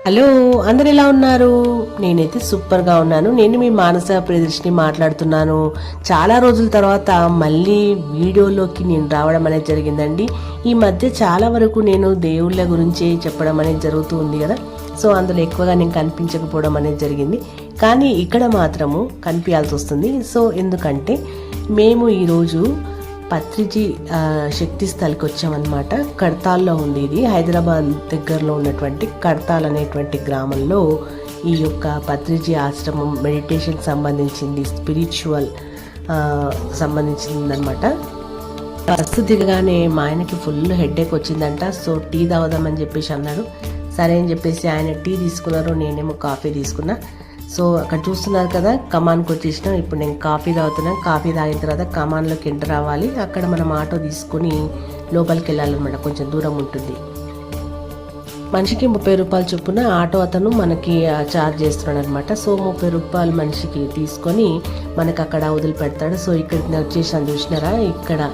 Hello, అందరు ఎలా ఉన్నారు? నేనైతే సూపర్గా ఉన్నాను. నేను మీ మానస ప్రియదర్శిని మాట్లాడుతున్నాను. చాలా రోజుల తర్వాత మళ్ళీ వీడియోలోకి నేను రావడం అనేది జరిగిందండి. ఈ మధ్య చాలా వరకు నేను దేవుళ్ళ గురించి చెప్పడం అనేది జరుగుతూ ఉంది కదా, సో అందులో ఎక్కువగా నేను కనిపించకపోవడం అనేది జరిగింది. కానీ ఇక్కడ మాత్రము కనిపించాల్సి వస్తుంది. సో ఎందుకంటే మేము ఈరోజు పత్రిజీ శక్తి స్థల్కి వచ్చామన్నమాట. కడతాల్లో ఉంది. ఇది హైదరాబాద్ దగ్గరలో ఉన్నటువంటి కడతాల్ అనేటువంటి గ్రామంలో ఈ యొక్క పత్రిజీ ఆశ్రమం మెడిటేషన్ సంబంధించింది, స్పిరిచువల్ సంబంధించిందనమాట. బస్సు దిగగానే మా ఆయనకి ఫుల్ హెడ్ఏక్ వచ్చిందంట. సో టీ తాగుదామని చెప్పేసి అన్నాడు. సరే అని చెప్పేసి ఆయన టీ తీసుకున్నారు, నేనేమో కాఫీ తీసుకున్నా. సో అక్కడ చూస్తున్నారు కదా, కమాన్కి వచ్చేసినాం. ఇప్పుడు నేను కాఫీ తాగుతున్నాను. కాఫీ తాగిన తర్వాత కమాన్లోకి ఎంటర్ రావాలి. అక్కడ మనం ఆటో తీసుకుని లోపలికి వెళ్ళాలన్నమాట. కొంచెం దూరం ఉంటుంది. మనిషికి 30 రూపాయలు చొప్పున ఆటో అతను మనకి ఛార్జ్ చేస్తున్నాడు అనమాట. సో 30 రూపాయలు మనిషికి తీసుకొని మనకు అక్కడ వదిలిపెడతాడు. సో ఇక్కడికి వచ్చేసాను, చూసినారా, ఇక్కడ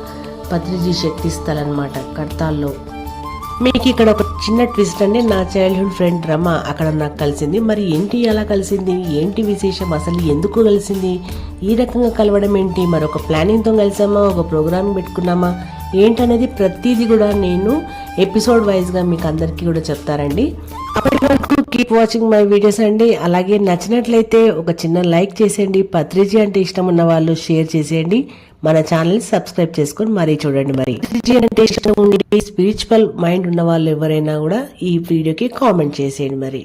పత్రిజీ శక్తి స్థల్ అనమాట కడతాల్లో. మీకు ఇక్కడ ఒక చిన్న ట్విస్ట్ అండి. నా చైల్డ్హుడ్ ఫ్రెండ్ రమ అక్కడ నాకు కలిసింది. మరి ఏంటి అలా కలిసింది, ఏంటి విశేషం, అసలు ఎందుకు కలిసింది, ఈ రకంగా కలవడం ఏంటి, మరి ఒక ప్లానింగ్తో కలిసామా, ఒక ప్రోగ్రామ్ పెట్టుకున్నామా ఏంటనేది ప్రతిదీ కూడా నేను ఎపిసోడ్ వైజ్గా మీకు అందరికీ కూడా చెప్తారండి. అప్పటి వరకు కీప్ వాచింగ్ మై వీడియోస్ అండి. అలాగే నచ్చినట్లయితే ఒక చిన్న లైక్ చేసేయండి. పత్రిజీ అంటే ఇష్టం ఉన్న వాళ్ళు షేర్ చేసేయండి. మన ఛానల్ని సబ్స్క్రైబ్ చేసుకొని మరీ చూడండి. మరి పత్రిజీ అంటే ఇష్టం ఉండి స్పిరిచువల్ మైండ్ ఉన్న వాళ్ళు ఎవరైనా కూడా ఈ వీడియోకి కామెంట్ చేసేయండి. మరి